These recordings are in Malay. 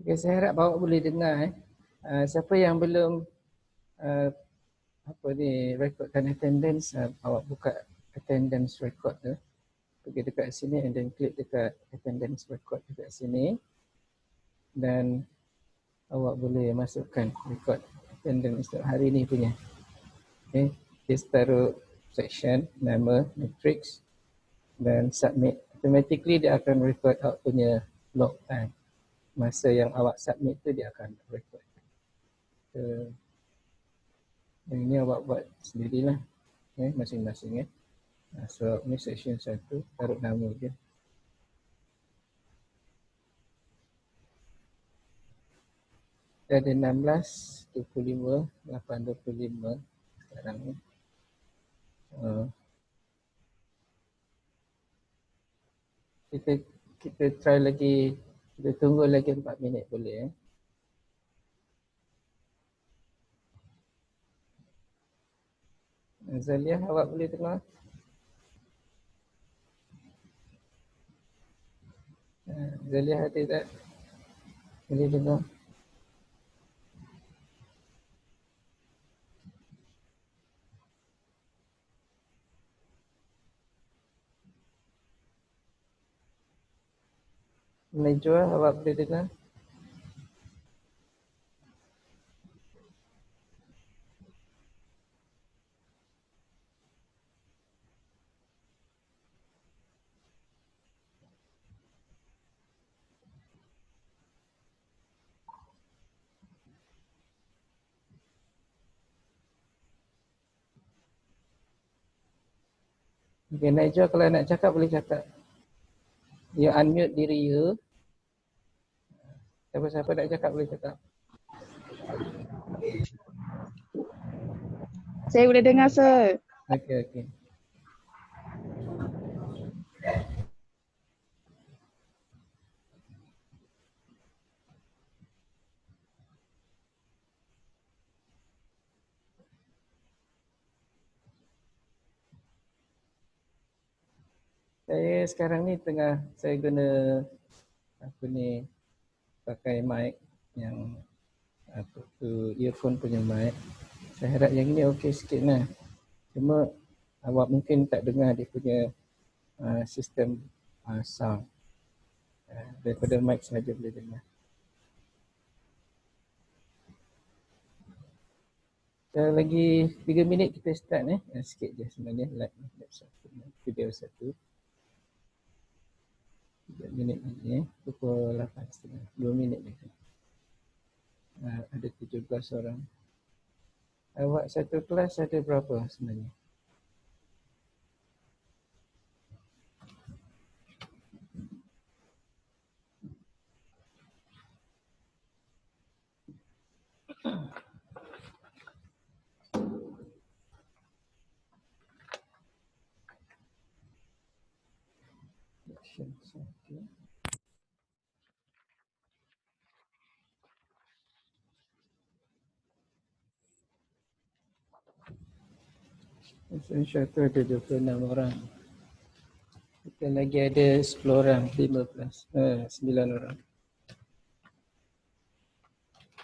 Okay, saya harap awak boleh dengar. Siapa yang belum rekodkan attendance, awak buka attendance record tu. Pergi dekat sini and then klik dekat attendance record dekat sini. Dan awak boleh masukkan record attendance untuk hari ni punya. Okay, just taruh section, nama, matrix dan submit. Automatically dia akan record out punya log time. Masa yang awak submit tu dia akan record. Yang ni awak buat sendirilah, masing-masing. So ni section 1, taruh nama dia. Dia ada 16, 25, 8, 25 sekarang ni. Kita try lagi, kita tunggu lagi 4 minit boleh. Zaliah, awak boleh dengar? Zaliah ada tak? Boleh dengar? Najwa, awak boleh dengar? Okay, Najwa kalau nak cakap boleh cakap. You unmute diri you. Siapa-siapa nak cakap boleh cakap. Saya boleh dengar, sir. Okey. Saya sekarang ni saya guna pakai mic yang earphone punya mic. Saya harap yang ni okey sikit lah. Cuma awak mungkin tak dengar dia punya sistem sound. Daripada mic sahaja boleh dengar. Lagi 3 minit kita start sikit je sebenarnya video 1. 3 minit lagi pukul 8.30, 2 minit lagi. Ada 17 orang. Awak satu kelas ada berapa sebenarnya? Section 1 ada 26 orang. Kita lagi ada 10 orang, 9 orang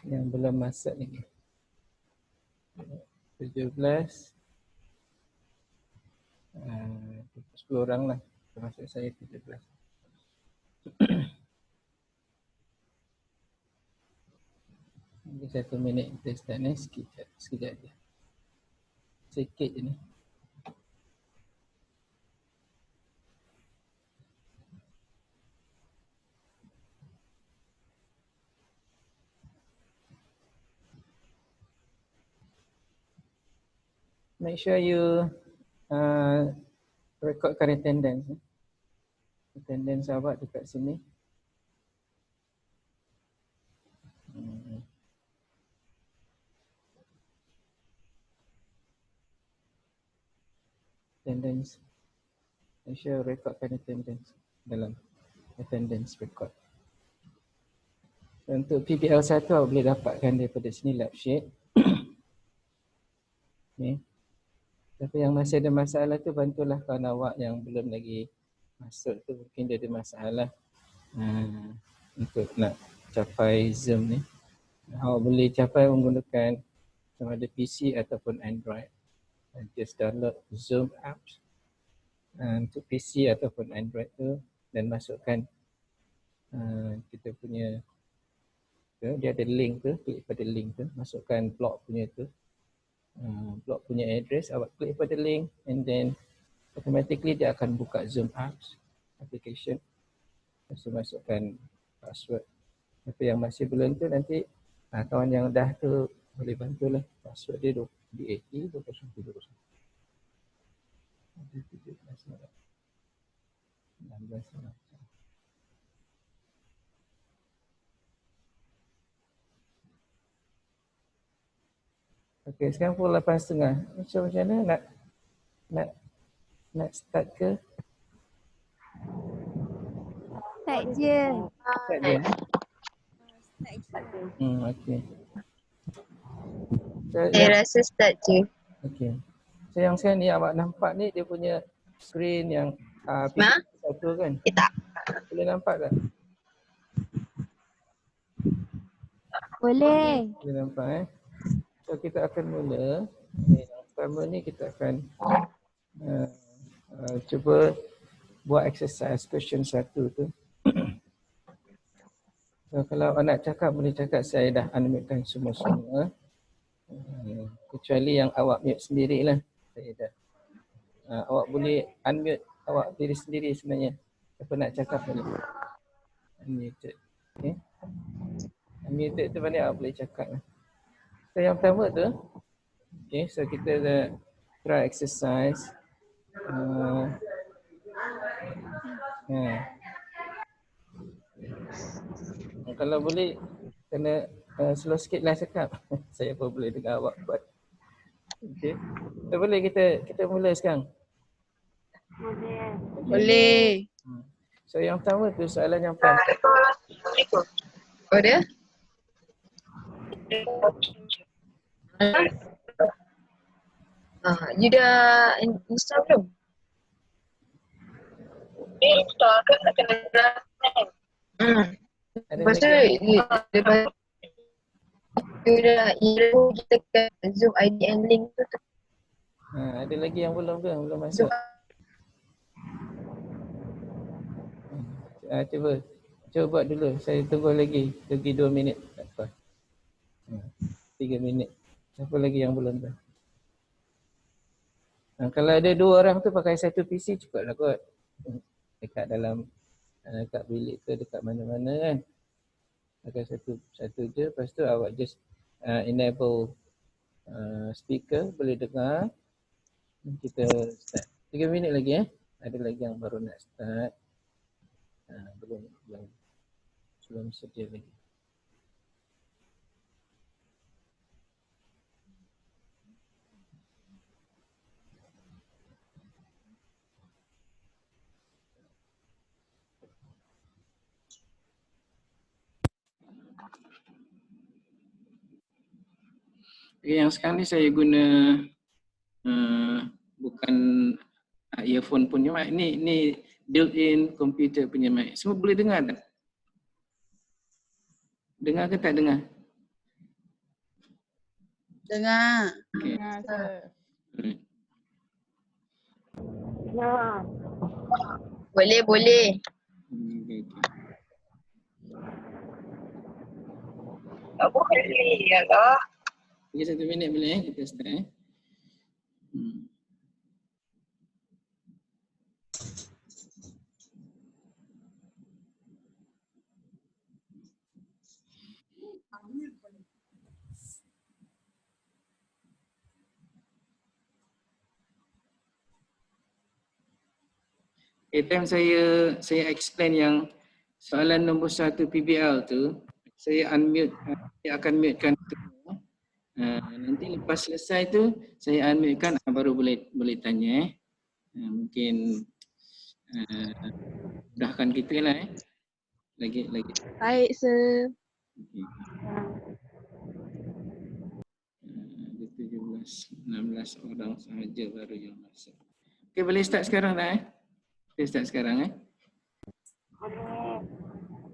yang belum masuk lagi. 17 10 orang lah, termasuk saya 17. Lagi 1 minit kita start ni, sekejap je. Sikit je ni. Make sure you recordkan attendance. Attendance awak dekat sini. Attendance. Make sure recordkan attendance dalam attendance record. Untuk PPL 1 awak boleh dapatkan daripada sini lab sheet. Okay. Tapi yang masih ada masalah tu bantulah kawan awak yang belum lagi masuk tu, mungkin dia ada masalah untuk nak capai Zoom ni. Awak boleh capai menggunakan sama ada PC ataupun Android. Just download Zoom apps untuk PC ataupun Android tu dan masukkan kita punya dia ada link tu, klik pada link tu, masukkan blog punya tu, blog punya address, awak klik pada link and then automatically dia akan buka Zoom apps application. So masukkan password. Tapi yang masih belum tu nanti kawan yang dah tu boleh bantulah. Password dia DAT 2021. 16. Okey, sekarang pukul 8.30. Macam mana nak start ke? Start je. Start je. Okey. Saya rasa start je. Okey. So yang sekarang ni awak nampak ni dia punya screen yang satu kan? Tak. Boleh nampak tak? Boleh. Boleh nampak So kita akan mula. Yang pertama ni kita akan cuba buat exercise question 1 tu. So kalau awak nak cakap boleh cakap, saya dah unmute-kan semua-semua. Kecuali yang awak mute sendirilah. Saya dah. Awak boleh unmute awak diri sendiri sebenarnya. Apa nak cakap boleh. Unmuted. Okay. Unmuted tu mana awak boleh cakap. So yang pertama tu. Okay, so kita dah try exercise. Kalau boleh kena slow sikit lah cakap. Saya pun boleh dengar awak buat. Okay. So boleh kita mula sekarang? Boleh. So yang pertama tu soalan yang pertama. Oh dia? You dah install belum? Install kan nak kena jelaskan. Lepas tu kita tekan Zoom ID and link tu. Ada lagi yang belum ke? Belum masuk. Cuba buat dulu. Saya tunggu lagi 2 minit. Tak apa. 3 minit. Siapa lagi yang belum tu? Kalau ada 2 orang tu pakai satu PC cukup lah kot. Dekat dalam dekat bilik ke dekat mana-mana kan. Pakai satu je. Lepas tu awak just enable speaker, boleh dengar. Kita start. 3 minit lagi Ada lagi yang baru nak start. Belum sedia lagi. Okay, yang sekarang ni saya guna bukan earphone punya mic. Ni built-in komputer punya mic. Semua boleh dengar tak? Dengar ke tak dengar? Dengar. Okay. Dengar sir. Boleh. Okay. Tak boleh ya lah. Okay, 1 minit boleh kita start time saya explain yang soalan nombor 1 PBL tu, saya unmute, saya akan mutekan semua. Nanti lepas selesai tu saya unmutekan baru boleh tanya mungkin mudahkan kita lah lagi. Baik sir. Okay. 17, 16 orang sahaja baru yang masuk. Okay, boleh start sekarang dah Kita start sekarang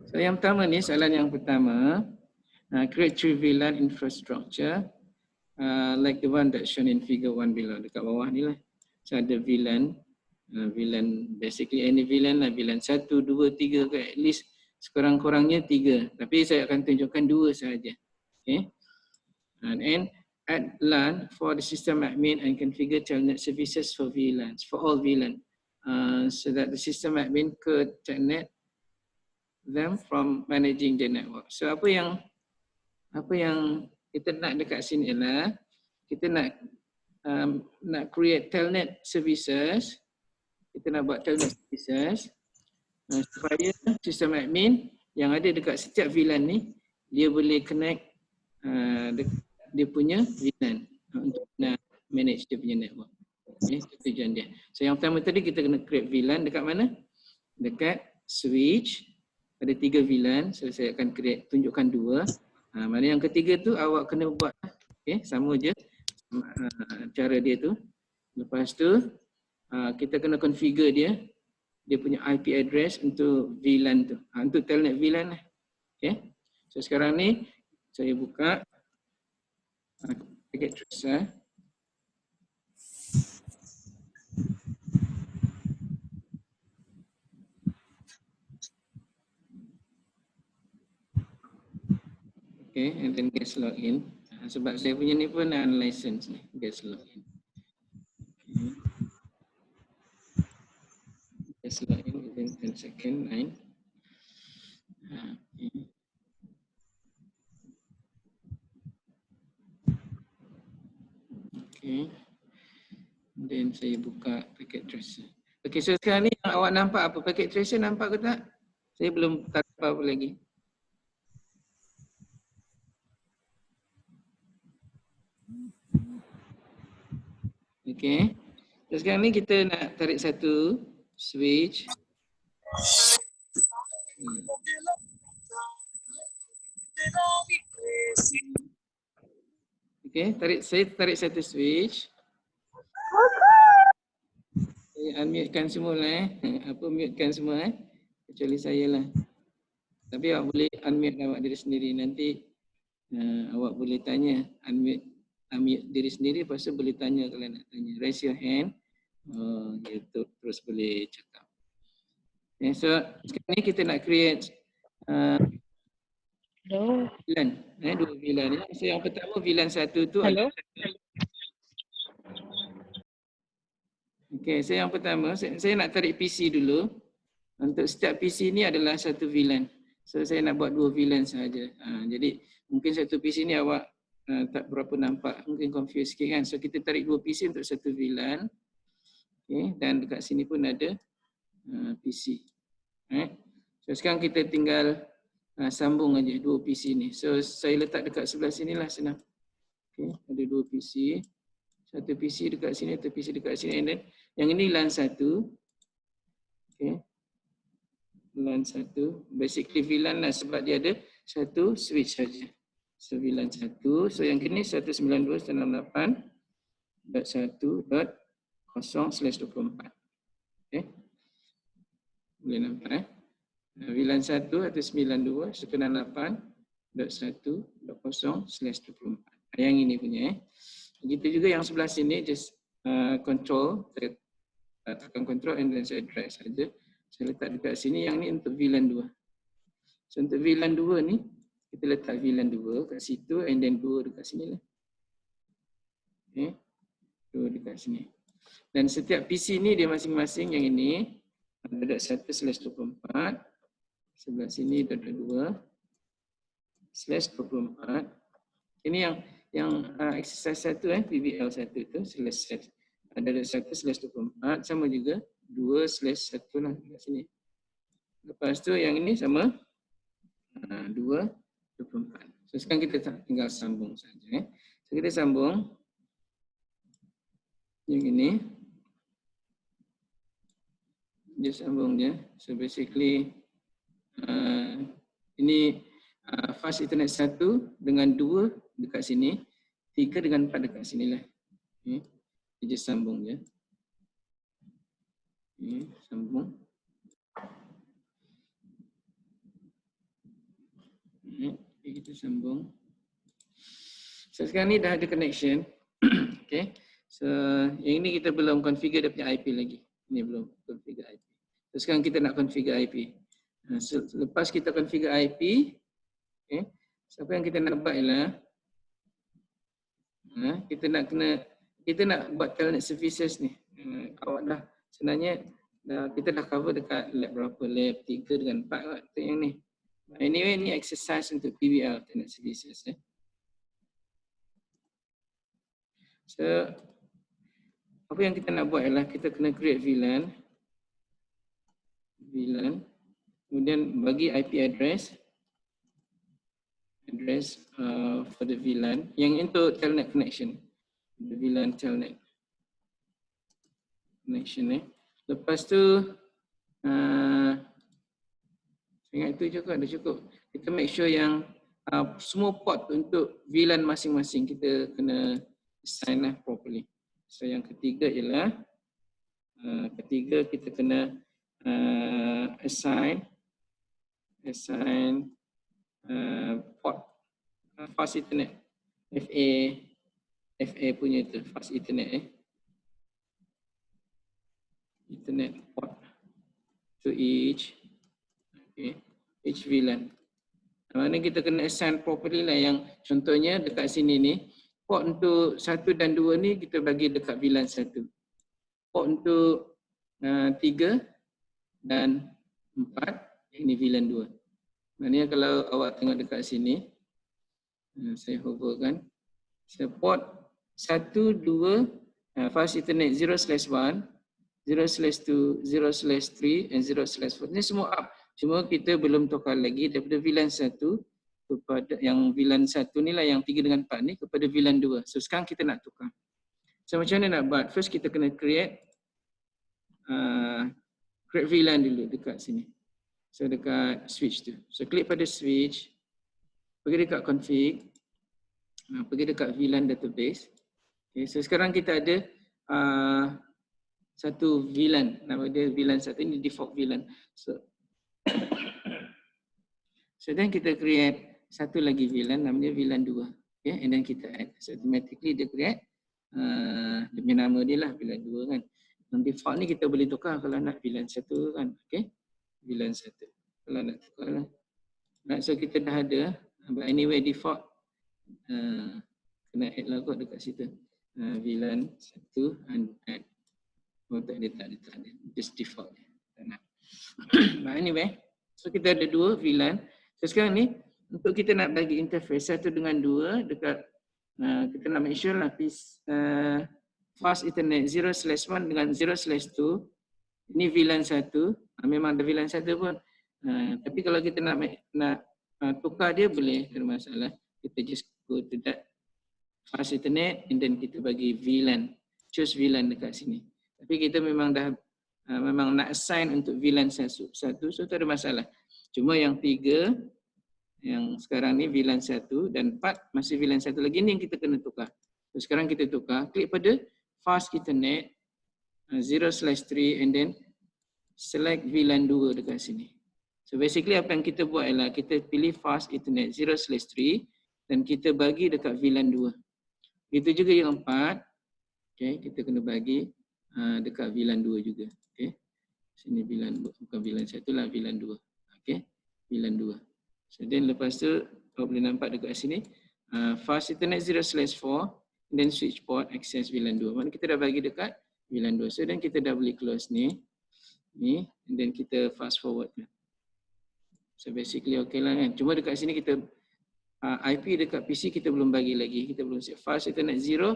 So yang pertama ni, soalan yang pertama, create 3 VLAN infrastructure like the one that shown in figure 1 below. Dekat bawah ni lah. So ada VLAN, VLAN basically any VLAN lah, VLAN 1, 2, 3 ke, at least sekurang-kurangnya 3. Tapi saya akan tunjukkan 2 sahaja. Okay. And add LAN for the system admin and configure telnet services for VLANs, for all VLAN, so that the system admin could telnet them from managing the network. So apa yang kita nak dekat sini ialah kita nak create telnet services. Kita nak buat telnet services supaya sistem admin yang ada dekat setiap VLAN ni dia boleh connect dia punya VLAN untuk manage dia punya network. Okay, itu tujuan dia. So yang pertama tadi kita kena create VLAN dekat mana? Dekat switch. Ada 3 VLAN, so saya akan tunjukkan 2. Mana yang ketiga tu awak kena buat. Okay, sama je cara dia tu. Lepas tu kita kena configure dia punya IP address untuk VLAN tu, untuk telnet VLAN lah. Okay, so sekarang ni saya buka packet tracer. Okay, and then guest login. Sebab saya punya ni pun unlicensed ni, guest login. Okay. Guest login within 10 second line. Okay. Then saya buka packet tracer. Okay, so sekarang ni awak nampak apa? Packet tracer nampak ke tak? Saya belum tak apa lagi. Okay. So sekarang ni kita nak tarik satu switch. Okay, saya tarik satu switch. Saya unmute-kan semua lah mute-kan semua kecuali saya lah. Tapi awak boleh unmute awak diri sendiri. Nanti awak boleh tanya, unmute diri sendiri, lepas tu boleh tanya kalau nak tanya. Raise your hand. YouTube terus boleh cakap. Okay, so sekarang ni kita nak create VLAN. 2 VLAN ya. So yang pertama VLAN 1 tu. Okay, so yang pertama saya nak tarik PC dulu. Untuk setiap PC ni adalah satu VLAN. So saya nak buat 2 VLAN sahaja. Jadi mungkin satu PC ni awak tak berapa nampak, mungkin confused sikit kan. So kita tarik 2 PC untuk satu VLAN. Okay, dan dekat sini pun ada PC. So sekarang kita tinggal sambung aja 2 PC ni. So saya letak dekat sebelah sinilah senang. Okay, ada 2 PC. Satu PC dekat sini, satu PC dekat sini. And then yang ini LAN 1. Okay. LAN 1. Basically VLAN lah sebab dia ada satu switch saja. So VLAN 1. So yang ini 192.168.1.0/24. Okay. Boleh nampak VLAN 1 atau 92.168.1.0/24. Yang ini punya Begitu juga yang sebelah sini, just control, saya tekan control and then saya drag saja. Saya letak dekat sini, yang ni untuk VLAN 2. So untuk VLAN 2 ni, kita letak VLAN 2 kat situ and then 2 dekat sini lah. Okay, 2 dekat sini. Dan setiap PC ni dia masing-masing, yang ini ada 1/24, sebelah sini ada 2/24. Ini yang exercise 1 PBL 1 tu selesai. Ada 1/24 sama juga 2/1 lah kat sini. Lepas tu yang ini sama 2/24. So sekarang kita tinggal sambung saja. So kita sambung yang ini. Dia sambung dia. So basically ini fast internet 1 dengan 2 dekat sini, 3 dengan 4 dekat sini lah. Okay. Dia just sambung je. Okay. Sambung. Okay, kita sambung. So sekarang ni dah ada connection. Okay. So yang ini kita belum configure dia punya IP lagi. Ini belum configure IP. So sekarang kita nak configure IP. So, lepas kita configure IP, okay, so apa yang kita nak buat ialah kita nak buat telnet services ni. Awak dah sebenarnya kita dah cover dekat lab berapa? Lab 3 dengan 4 kot yang ni. Anyway, ni exercise untuk PBL telnet services. So apa yang kita nak buat ialah kita kena create VLAN, kemudian bagi IP address for the VLAN yang untuk telnet connection, the VLAN telnet connection ni. Lepas tu ingat itu juga dah cukup. Kita make sure yang semua port untuk VLAN masing-masing kita kena assign lah properly. So yang ketiga ialah kita kena assign port fast ethernet, FA punya tu fast ethernet ethernet port to each VLAN. Mana kita kena assign properly lah, yang contohnya dekat sini ni port untuk 1 dan 2 ni kita bagi dekat VLAN 1. Port untuk 3 dan 4 ini VLAN 2. Maknanya kalau awak tengok dekat sini, saya hoverkan, port 1, 2, fast ethernet 0/1, 0/2, 0/3 and 0/4. Ini semua up. Cuma kita belum tukar lagi daripada VLAN 1 kepada yang VLAN 1 ni lah, yang 3 dengan 4 ni kepada VLAN 2. So sekarang kita nak tukar. So macam mana nak buat? First kita kena create VLAN dulu dekat sini. So dekat switch tu. So klik pada switch, pergi dekat config, pergi dekat VLAN database. Okay, so sekarang kita ada satu VLAN, nama dia VLAN 1, ini default VLAN. So then kita create satu lagi VLAN, namanya VLAN 2. Okay, and then kita add. So automatically dia create dia punya nama dia lah VLAN 2 kan. Yang default ni kita boleh tukar kalau nak VLAN 1 kan. Okay, VLAN 1 kalau nak tukar lah. Right, so kita dah ada, but anyway default kena add lah kot dekat situ. VLAN 1 and add. Oh tak ada, just default. Tak nak. But anyway, so kita ada 2 VLAN. So sekarang ni untuk kita nak bagi interface 1 dengan 2 dekat kita nak make sure lah fast ethernet 0/1 dengan 0/2 ini VLAN 1, memang ada VLAN 1 pun. Tapi kalau kita nak tukar dia boleh, tak ada masalah. Kita just go to that fast ethernet and then kita bagi VLAN, choose VLAN dekat sini. Tapi kita memang dah memang nak assign untuk VLAN 1, so tak ada masalah. Cuma yang 3 yang sekarang ni VLAN 1 dan 4 masih VLAN 1 lagi, ni yang kita kena tukar. So sekarang kita tukar, klik pada fast ethernet 0/3 and then select VLAN 2 dekat sini. So basically apa yang kita buat ialah kita pilih fast ethernet 0/3 dan kita bagi dekat VLAN 2. Begitu juga yang 4. Okay, kita kena bagi dekat VLAN 2 juga. Okay, sini VLAN, bukan VLAN 1 lah, VLAN 2. Okay, VLAN 2. So then lepas tu kau boleh nampak dekat sini fast ethernet 0/4 then switch port access VLAN 2. Maksudnya kita dah bagi dekat VLAN 2. So then kita dah boleh close ni and then kita fast forward. So basically okay lah kan. Cuma dekat sini kita IP dekat PC kita belum bagi lagi. Kita belum set fast ethernet 0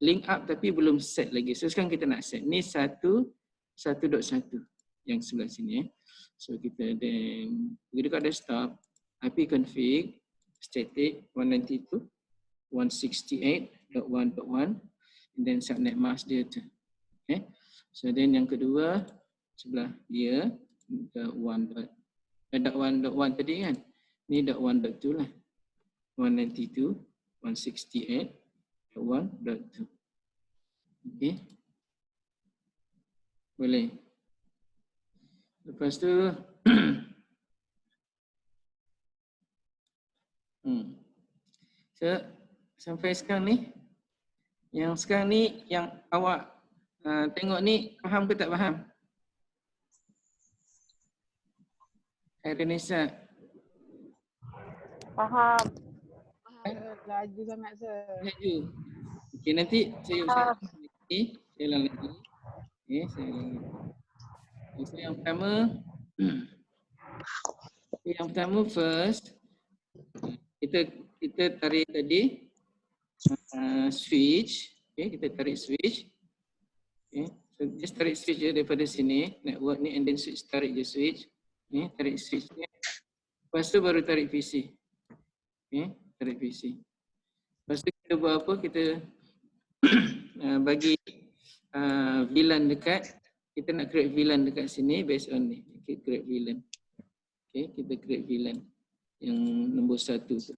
link up tapi belum set lagi. So sekarang kita nak set. Ni 1.1 yang sebelah sini. So kita then pergi dekat desktop, IP config static 192.168.1.1 and then subnet mask dia tu. Okay. So then yang kedua sebelah dia .1 tadi kan. Ni .1.2 lah. 192.168.1.2. Okay. Boleh. Lepas tu So, sampai sekarang ni, yang sekarang ni yang awak tengok ni faham ke tak faham? Renisa, Faham. Laju sangat sir. laju. Okey, nanti saya ulang lagi. Saya ulang lagi. Okey, saya ulang lagi. So, yang pertama, yang pertama first, kita tarik tadi switch. Okay, kita tarik switch. Okay, so just tarik switch je daripada sini, network ni, and then switch, tarik je switch. Okay, tarik switch ni. Lepas tu baru tarik PC. Okay, tarik PC. Lepas tu kita buat apa? Kita bagi VLAN dekat, kita nak create VLAN dekat sini based on ni. Okay, create VLAN. Okay, kita create VLAN yang nombor 1 tu. Okay,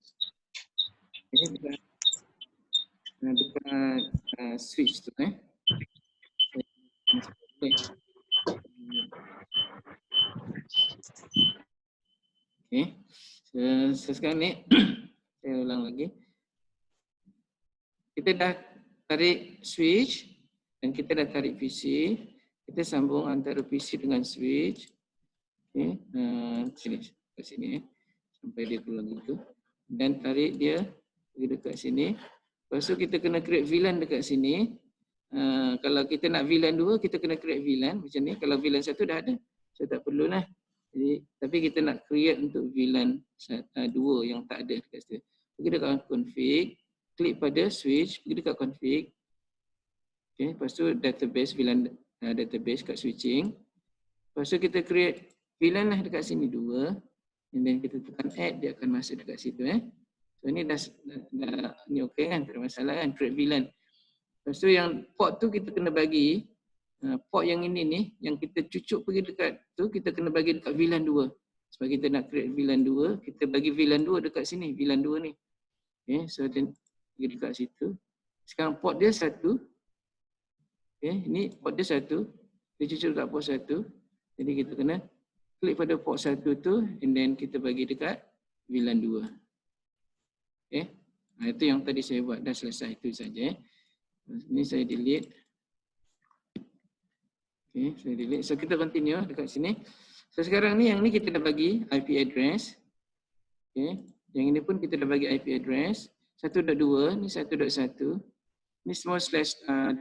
dekat switch tu Okay, so sekarang ni saya ulang lagi. Kita dah tarik switch dan kita dah tarik PC. Kita sambung antara PC dengan switch. Okay, sini, ke sini sampai dia keluar gitu. Dan tarik dia pergi dekat sini. Lepas tu kita kena create VLAN dekat sini. Kalau kita nak VLAN 2, kita kena create VLAN macam ni. Kalau VLAN 1 dah ada, so tak perlulah. Jadi, tapi kita nak create untuk VLAN 2 yang tak ada dekat situ. Pergi dekat config, klik pada switch, pergi dekat config. Okay, lepas tu database, VLAN database kat switching. Lepas tu kita create VLAN lah dekat sini 2. And then kita tekan add, dia akan masuk dekat situ. So ni dah ni okey kan, tak ada masalah kan, create VLAN. Lepas tu yang port tu kita kena bagi, port yang ini ni, yang kita cucuk pergi dekat tu, kita kena bagi dekat VLAN 2. Sebab kita nak create VLAN 2, kita bagi VLAN 2 dekat sini, VLAN 2 ni. Okay, so then pergi dekat situ. Sekarang port dia 1. Okay, ni port dia 1. Dia cucuk dekat port 1. Jadi kita kena klik pada port 1 tu, and then kita bagi dekat VLAN 2. Okay, itu yang tadi saya buat, dah selesai, itu saja. Ini saya delete. Okay, saya delete. So kita continue dekat sini. So sekarang ni, yang ni kita dah bagi IP address. Okay, yang ini pun kita dah bagi IP address. 1.2, ni 1.1. Ni semua /24.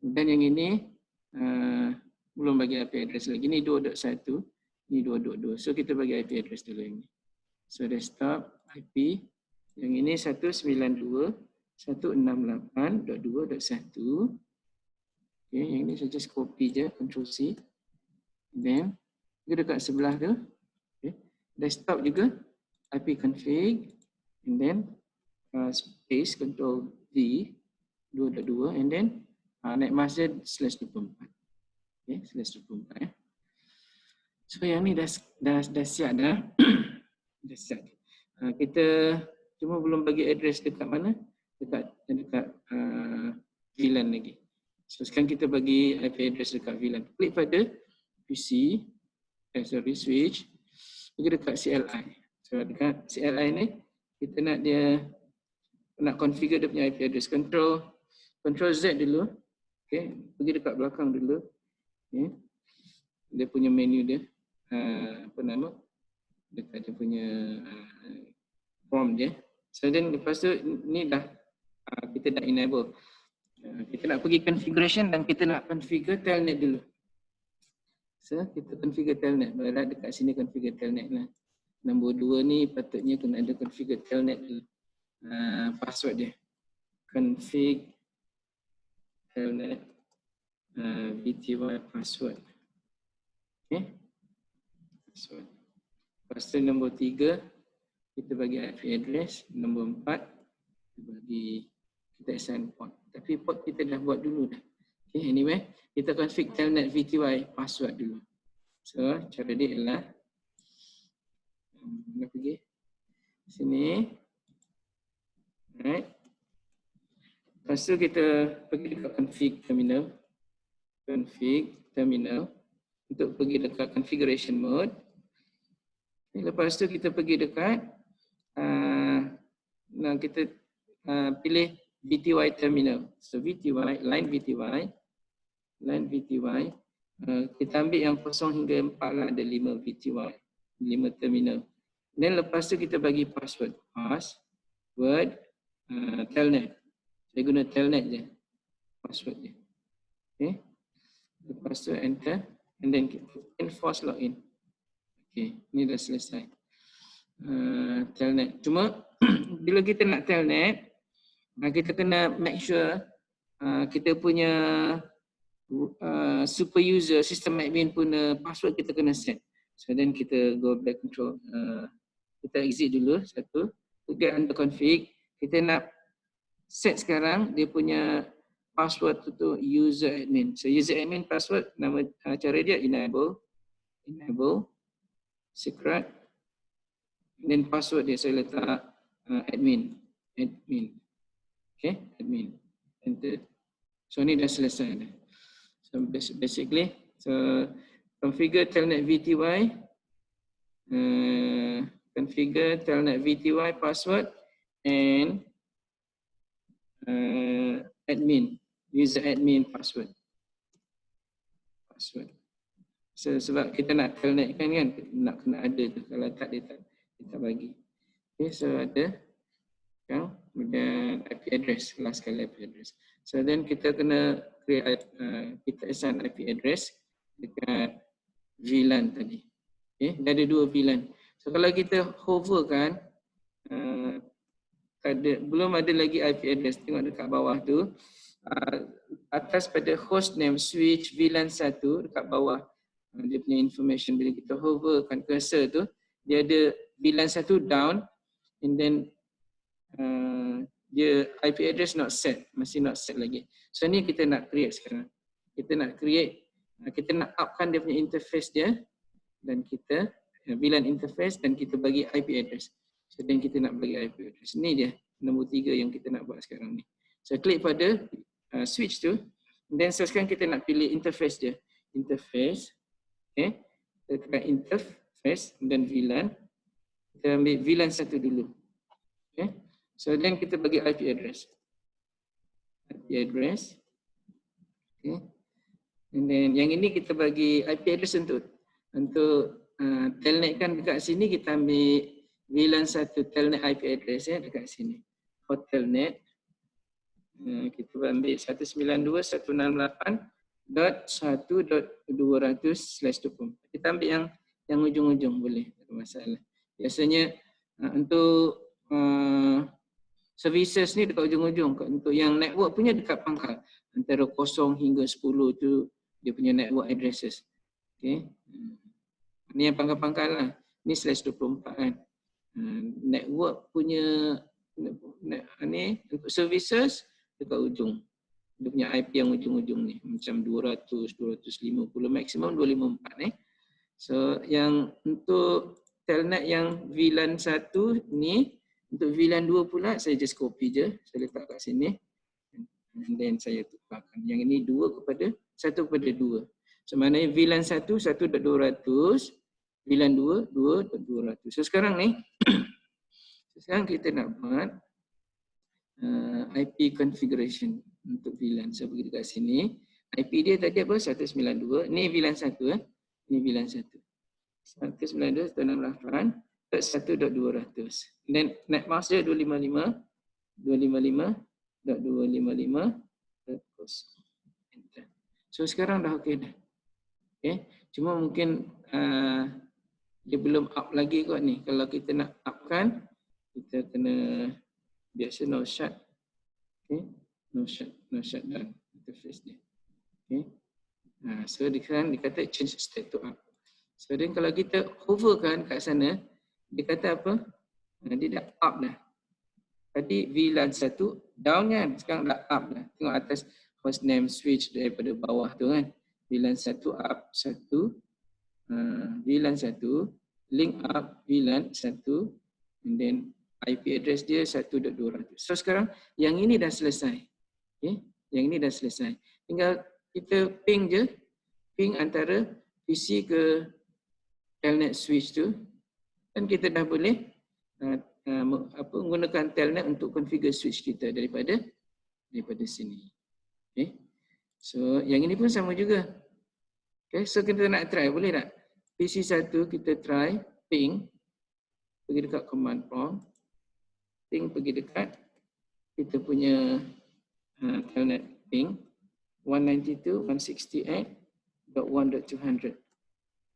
Dan yang ini belum bagi IP address lagi. Ni 2.1, ni 2.2. So kita bagi IP address dulu yang ni. So desktop IP. Yang ini 192.168.2.1. Okay, yang ini saya just copy je, Ctrl C. Then, dia dekat sebelah tu. Okay. Desktop juga, IP config. And then, space, Ctrl V, 2.2. And then, netmask /24. Okay, /24. So, yang ni dah siap dah. Dah siap. Kita cuma belum bagi address dekat mana? Dekat VLAN lagi. So sekarang kita bagi IP address dekat VLAN. Klik pada PC, switch, pergi dekat CLI. So dekat CLI ni, kita nak configure dia punya IP address. Control Z dulu. Okay, pergi dekat belakang dulu. Okay. Dia punya menu dia, apa nama? Dekat dia punya form dia. So then lepas tu ni dah kita dah enable. Kita nak pergi configuration dan kita nak configure telnet dulu. So kita configure telnet. Barulah dekat sini configure telnet lah. Nombor 2 ni patutnya kena ada configure telnet dulu. Password dia. Config telnet VTY password. Okay. Password. Lepas tu nombor 3, kita bagi IP address. Nombor 4, kita assign port. Tapi port kita dah buat dulu dah. Okay, anyway, kita config telnet VTY password dulu. So, cara dia ialah, nak pergi sini. Alright. Lepas tu kita pergi dekat config terminal. Config terminal. Untuk pergi dekat configuration mode. Lepas tu kita pergi dekat kita pilih VTY terminal. So VTY, line VTY, kita ambil yang 0 hingga 4 lah, ada 5 VTY, 5 terminal. Dan lepas tu kita bagi password, telnet. Saya guna telnet je, password dia. Okay. Lepas tu enter, and then kita enforce login. Okay, ni dah selesai. Telnet. Cuma bila kita nak telnet, kita kena make sure kita punya super user, system admin punya password kita kena set. So then kita go back control, kita exit dulu satu, to get under config. Kita nak set sekarang dia punya password tu user admin. So user admin password, nama cara dia enable secret, then password dia saya letak admin. Okay, admin. Enter. So ni dah selesai dah. So basically, so configure telnet VTY, configure telnet VTY password and admin, user admin password. So, sebab kita nak telnet kan, nak kena ada tu, kalau tak dia tak bagi. Okay, so ada yang kemudian IP address, last kali IP address. So then kita kena create, kita assign IP address dekat VLAN tadi. Okay, dia ada 2 VLAN. So kalau kita hover kan, belum ada lagi IP address, tengok dekat bawah tu, atas pada host name switch VLAN 1 dekat bawah, dia punya information bila kita hoverkan cursor tu, dia ada VLAN 1 down, and then dia IP address not set, masih not set lagi. So ni kita nak create sekarang. Kita nak create, kita nak upkan dia punya interface dia, dan kita VLAN interface, dan kita bagi IP address. So then kita nak bagi IP address. Ni dia nombor 3 yang kita nak buat sekarang ni. So klik pada switch tu, then sekarang kita nak pilih interface dia. Interface, okay. Kita tekan interface dan VLAN. Kita ambil VLAN 1 dulu. Okay. So then kita bagi IP address. IP address. Okay. And then yang ini kita bagi IP address untuk telnet kan dekat sini, kita ambil VLAN 1 telnet IP address ya dekat sini. Hotelnet. Kita ambil 192.168.1.200/24. Kita ambil yang ujung-ujung boleh, tak ada masalah. Biasanya untuk services ni dekat ujung-ujung. Untuk yang network punya dekat pangkal. Antara 0 hingga 10 tu dia punya network addresses. Okay. Ni yang pangkal-pangkal lah. Ni /24 kan. Network punya ni untuk services dekat ujung. Dia punya IP yang ujung-ujung ni. Macam 200, 250, maksimum 254 So yang untuk telnet yang VLAN 1 ni, untuk VLAN 2 pula saya just copy je, saya letak kat sini, and then saya tukarkan. Yang ini 2 kepada 1 kepada 2. So maknanya VLAN 1 1.200, VLAN 2 2.200. So sekarang ni sekarang kita nak buat IP configuration untuk VLAN. So pergi dekat sini, IP dia tadi apa? 192. Ni VLAN 1 Ni VLAN 1. 192.168.1.200. Dan net mask dia 255.255.255.0. So sekarang dah okey dah. Okay. Cuma mungkin dia belum up lagi kot ni. Kalau kita nak upkan, kita kena biasa no shut. Okay. No shutdown interface dia. Okay. So sekarang dia kata change state to up. So then kalau kita hoverkan kat sana, dia kata apa? Dia dah up dah. Tadi VLAN 1 down kan, sekarang dah up dah. Tengok atas hostname switch daripada bawah tu kan. VLAN 1 up 1, VLAN 1, link up VLAN 1, and then IP address dia 1.200. So sekarang yang ini dah selesai. Okay? Yang ini dah selesai. Tinggal kita ping je, ping antara PC ke telnet switch tu, dan kita dah boleh menggunakan telnet untuk configure switch kita daripada sini. Okay. So yang ini pun sama juga. Okay, so kita nak try, boleh tak? PC 1 kita try ping, pergi dekat command prompt, ping pergi dekat kita punya telnet ping 192.168.1.200.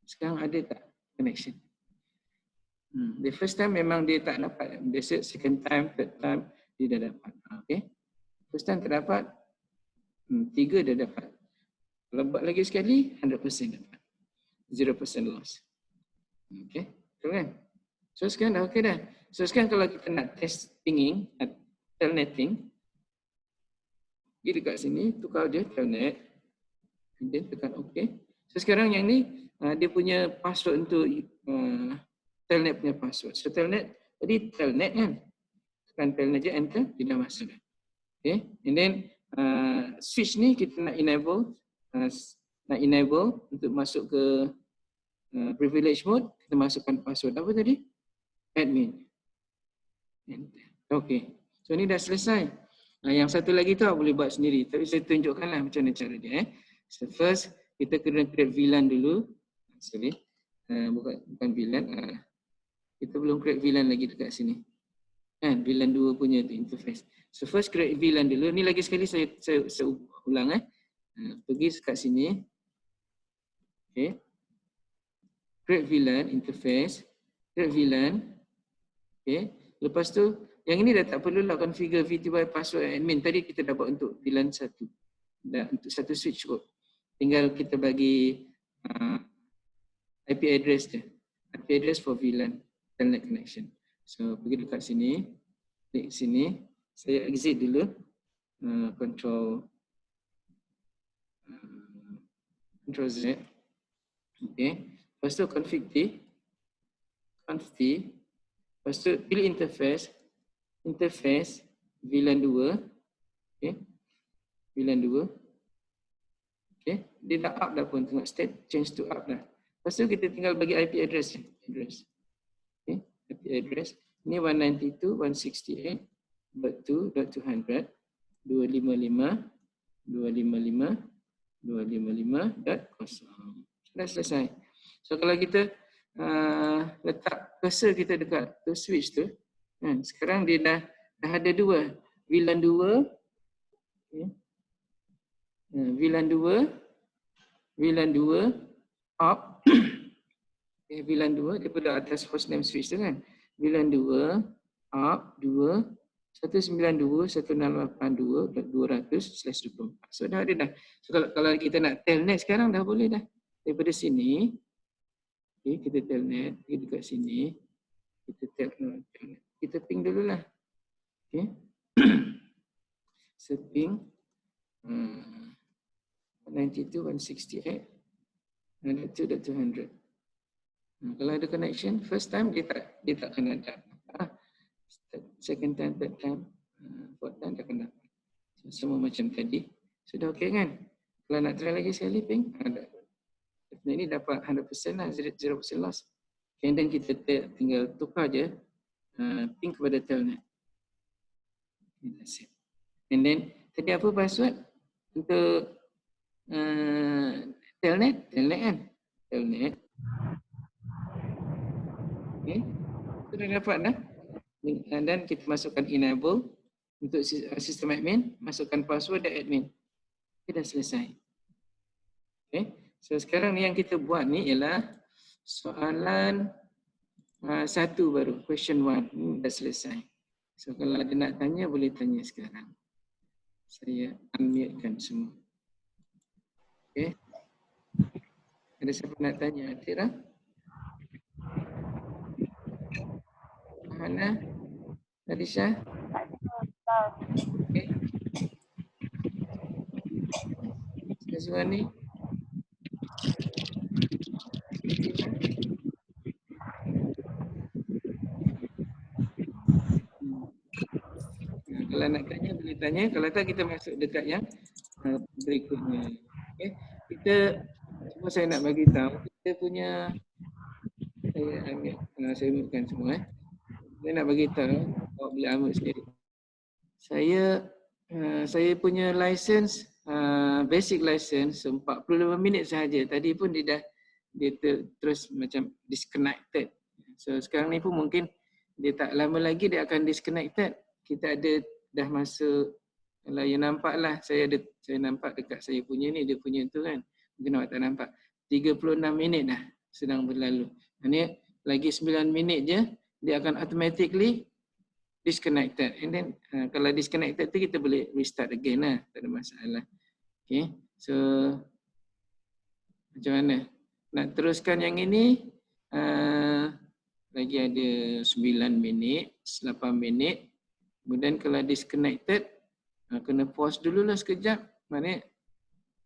Sekarang ada tak connection? The first time memang dia tak dapat. Biasa second time, third time dia dah dapat. Okay. First time tak dapat, 3 dah dapat. Kalau buat lagi sekali, 100% dapat. 0% loss. Okay. Betul kan? So sekarang dah okay dah. So sekarang kalau kita nak test pinging, telnetting, pergi dekat sini, tukar je telnet. Kemudian tekan OK. So sekarang yang ni, dia punya password untuk telnet punya password. So telnet, tadi telnet kan? Tekan telnet je, enter, dia dah masuk. Okay. And then switch ni kita nak enable untuk masuk ke privilege mode, kita masukkan password apa tadi? Admin. Okay. So ni dah selesai. Yang satu lagi tu boleh buat sendiri. Tapi saya tunjukkanlah macam mana cara dia. So first kita kena create VLAN dulu. Sorry. Bukan VLAN. Kita belum create VLAN lagi dekat sini. Kan VLAN 2 punya tu interface. So first create VLAN dulu. Ni lagi sekali saya ulang pergi dekat sini. Okay. Create VLAN interface. Create VLAN. Okay. Lepas tu yang ini dah tak perlulah configure VTY password admin. Tadi kita dah buat untuk VLAN 1. Dah untuk satu switch code. Tinggal kita bagi IP address dia. IP address for VLAN telnet connection. So pergi dekat sini, klik sini. Saya exit dulu. Control Z. Okay. Lepas tu config T. Lepas tu pilih interface VLAN 2. Okay. VLAN 2. Okay. Dia dah up dah pun, tengok state change to up dah. Lepas tu kita tinggal bagi IP address. Okay. IP address. Ini 192.168.2.200 255.255.0. Sudah selesai. So kalau kita letak cursor kita dekat tu switch tu, kan, sekarang dia dah ada dua. VLAN 2. Okay. VLAN 2 up. Okay, VLAN 2 daripada atas hostname switch tu kan. VLAN 2 up 2 192.168.2.200/24. So dah ada dah. So kalau kita nak telnet sekarang dah boleh dah. Daripada sini, okay, kita telnet, kita dekat sini, kita telnet. Kita ping dululah. Okay. So ping 192.168.2.200. Kalau ada connection, first time dia tak kena dapat. Second time, third time, fourth time tak kena dapat. So, semua macam tadi. Sudah okey kan? Kalau nak try lagi sekali ping, ada. Ini dapat 100% lah, 0% loss. And then kita tinggal tukar je ping kepada telnet. That's it. And then tadi apa password untuk telnet kan? Telnet. Okay. Sudah dapat dah. Dan kita masukkan enable untuk sistem admin, masukkan password dan admin. Kita dah selesai. Okay. So sekarang ni yang kita buat ni ialah soalan satu baru, question 1. Dah selesai. So kalau ada nak tanya boleh tanya sekarang. Saya unmute-kan semua. Okay. Ada siapa nak tanya? Tira? Hana? Nadisha? Okay. Syazwani? Kalau nak tanya boleh tanya. Kalau tak kita masuk dekat yang berikutnya. Okay. Kita cuma saya nak bagi tahu kita punya saya ambilkan semua Saya nak bagi tahu, awak boleh ambil sendiri. Saya punya license, basic license 45 minit sahaja. Tadi pun dia terus macam disconnected. So sekarang ni pun mungkin dia tak lama lagi dia akan disconnected. Kita ada dah masuk, kalau yang nampak lah, saya nampak dekat saya punya ni, dia punya tu kan. Mungkin awak tak nampak. 36 minit dah sedang berlalu. Ini lagi 9 minit je, dia akan automatically disconnected. And then kalau disconnected tu kita boleh restart again lah. Tak ada masalah. Okay. So macam mana? Nak teruskan yang ini, lagi ada 9 minit, 8 minit. Kemudian kalau disconnected, kena pause dululah sekejap. Maknanya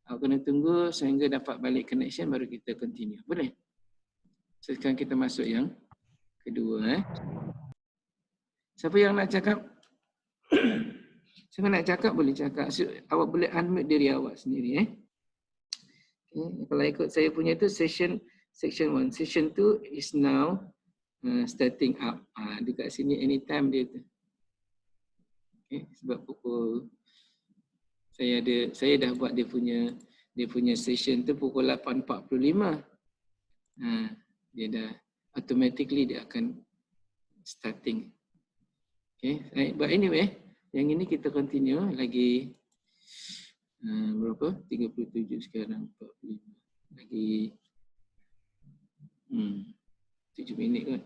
kena tunggu sehingga dapat balik connection baru kita continue. Boleh? So sekarang kita masuk yang kedua. Siapa yang nak cakap? Siapa nak cakap boleh cakap. So, awak boleh unmute diri awak sendiri. Okay. Kalau ikut saya punya tu section 1. Section 2 is now starting up. Dekat sini anytime dia tu. Okay. Sebab pukul saya dah buat dia punya session tu pukul 8.45. Dia dah automatically dia akan starting. Okay, but anyway, yang ini kita continue lagi berapa? 37 sekarang, 45. Lagi 7 minit kot.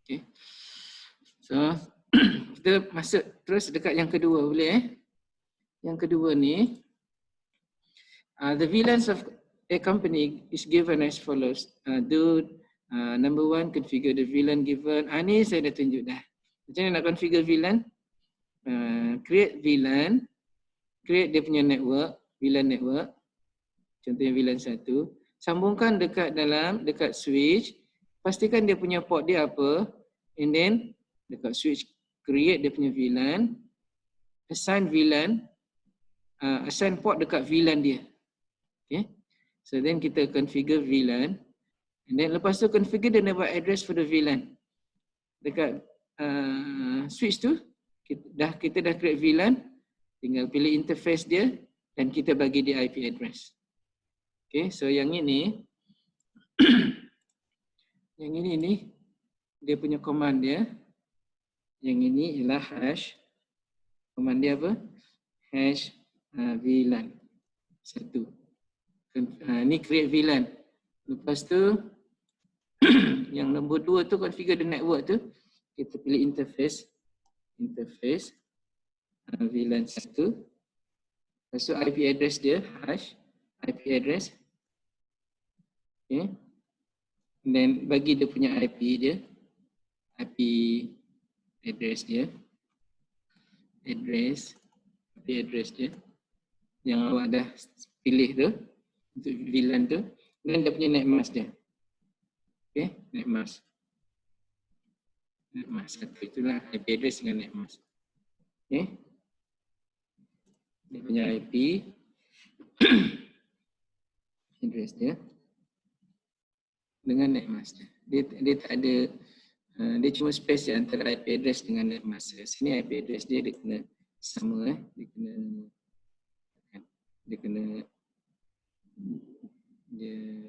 Okay. So, kita masuk terus dekat yang kedua boleh Yang kedua ni, the VLANs of a company is given as follows. Number 1, configure the VLAN given. Ni saya dah tunjuk dah. Macam mana nak configure VLAN? Create VLAN, create dia punya network, VLAN network. Contohnya VLAN 1. Sambungkan dekat switch. Pastikan dia punya port dia apa. And then dekat switch create dia punya VLAN. Assign VLAN. Assign port dekat VLAN dia. Okay. So then kita configure VLAN. And then lepas tu configure the network address for the VLAN. Dekat switch tu kita dah create VLAN, tinggal pilih interface dia dan kita bagi dia IP address. Okay, so yang ini yang ini ni dia punya command dia. Yang ini ialah hash. Command dia apa? Hash VLAN 1. Ni create VLAN. Lepas tu yang nombor 2 tu configure the network tu. Kita pilih interface VLAN 1. Lepas tu IP address dia, hash IP address. Okay. Dan bagi dia punya IP dia, IP address dia, IP address dia yang awak dah pilih tu untuk VLAN tu, dan dia punya net mask dia. Okay, net mask. Net mask satu itulah IP address dengan net mask. Okay. Dia punya IP address dia dengan net mask dia. Dia tak ada, dia cuma space antara IP address dengan net mask. Sini IP address dia kena sama dia kena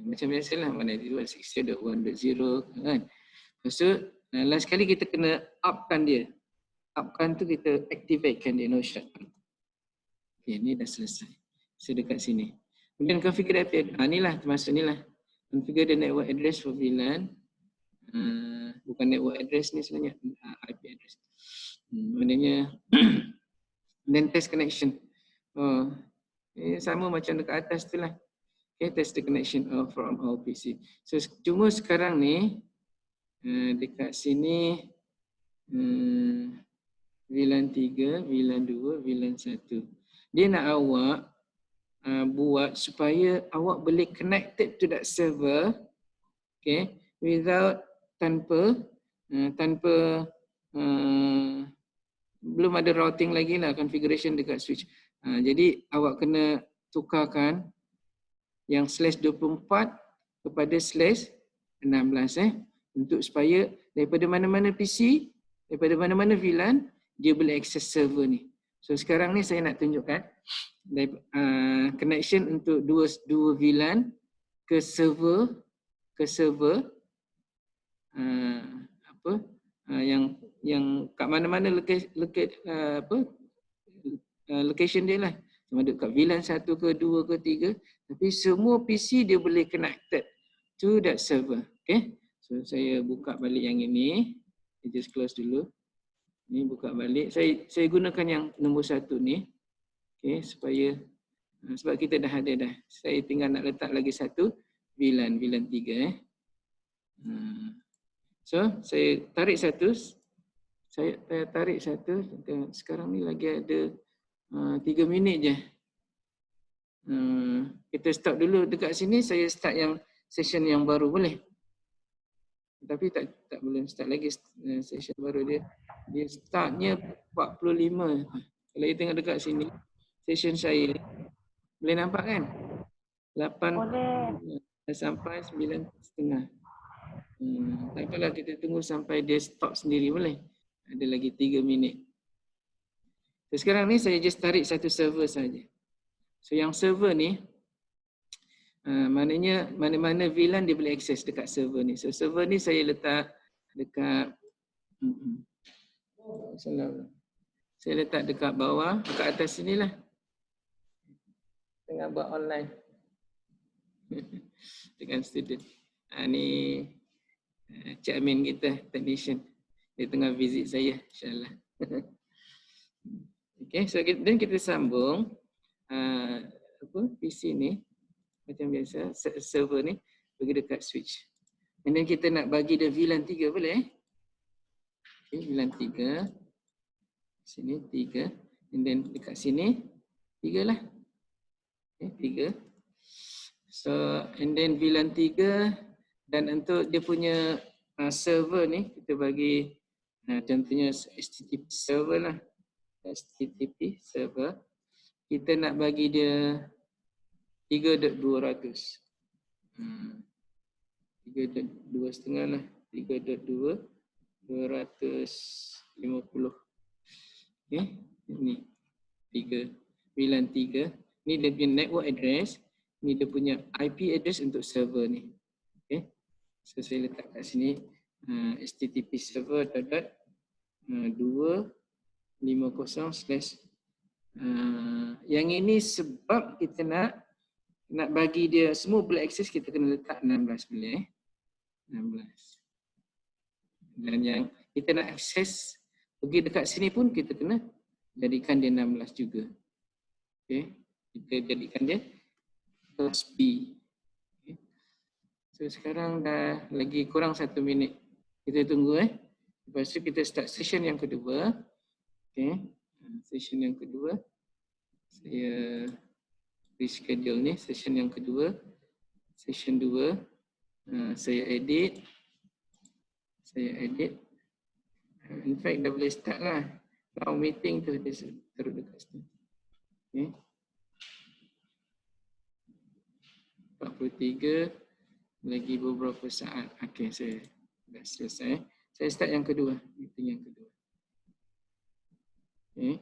macam biasalah, mana 192.1.0 kan. Lepas tu last kali kita kena upkan dia. Upkan tu kita activatekan dia, no shutdown. Okay, ni dah selesai. So dekat sini. Kemudian configure IP address. Ni lah, termasuk ni lah. Configure the network address for VLAN. Bukan network address ni sebenarnya, IP address. Maknanya then test connection. Sama macam dekat atas tu lah. Okay, test the connection from all PC. So cuma sekarang ni dekat sini VLAN 3, VLAN 2, VLAN 1. Dia nak awak buat supaya awak boleh connected to that server, okay, without tanpa belum ada routing lagi lah, configuration dekat switch. Jadi awak kena tukarkan yang /24 kepada /16 untuk supaya daripada mana-mana PC, daripada mana-mana VLAN, dia boleh akses server ni. So sekarang ni saya nak tunjukkan connection untuk dua VLAN ke server yang kat mana-mana location dia lah. Sama ada kat VLAN 1 ke 2 ke 3, tapi semua PC dia boleh connected to that server. Okay, so saya buka balik yang ini. I just close dulu. Ni buka balik. Saya gunakan yang nombor 1 ni. Okay, supaya sebab kita dah ada dah. Saya tinggal nak letak lagi satu VLAN 3 So saya tarik satu. Saya tarik satu. Sekarang ni lagi ada 3 minit je. Kita stop dulu dekat sini. Saya start yang session yang baru boleh? Tapi tak boleh start lagi session baru dia. Dia startnya 45. Kalau kita tengok dekat sini, session saya ni, boleh nampak kan? 8 sampai 9.30. Tak apalah, kita tunggu sampai dia stop sendiri boleh? Ada lagi 3 minit. So, sekarang ni saya just tarik satu server saja. So yang server ni, maknanya mana-mana VLAN dia boleh akses dekat server ni. So server ni saya letak dekat saya letak dekat bawah, dekat atas sinilah. Tengah buat online dengan student. Ni Cik Amin kita, technician. Dia tengah visit saya, insyaAllah. Okay, so then kita sambung PC ni. Macam biasa, server ni pergi dekat switch. And then kita nak bagi dia VLAN 3 boleh? Okay, VLAN 3. Sini 3. And then dekat sini 3 lah. Okay, 3. So, and then VLAN 3. Dan untuk dia punya server ni, kita bagi contohnya HTTP server lah. HTTP server. Kita nak bagi dia 3.200. 3.2.5 lah. 3.2 250. Okay, ini 3 VLAN 3. Ni dia punya network address. Ni dia punya IP address untuk server ni. Okay, so saya letak kat sini HTTP server .250/. Yang ini sebab kita nak bagi dia semua boleh akses, kita kena letak 16 boleh. 16. Dan yang kita nak akses pergi dekat sini pun kita kena jadikan dia 16 juga. Okay, kita jadikan dia class B. Okay. So sekarang dah lagi kurang 1 minit. Kita tunggu Lepas tu kita start session yang kedua. Okay, session yang kedua. Saya reschedule ni session yang kedua. Session 2. Saya edit. In fact dah boleh start lah. Now meeting tu dia terus dekat situ. Okay. 43. Lagi beberapa saat. Okay, saya dah selesai. Saya start yang kedua. Meeting yang kedua. Okay.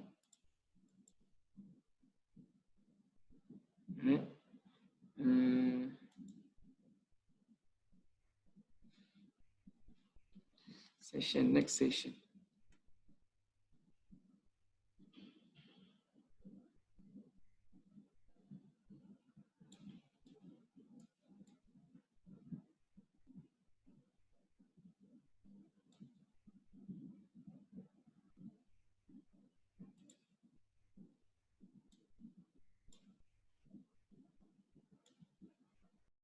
Session, next session.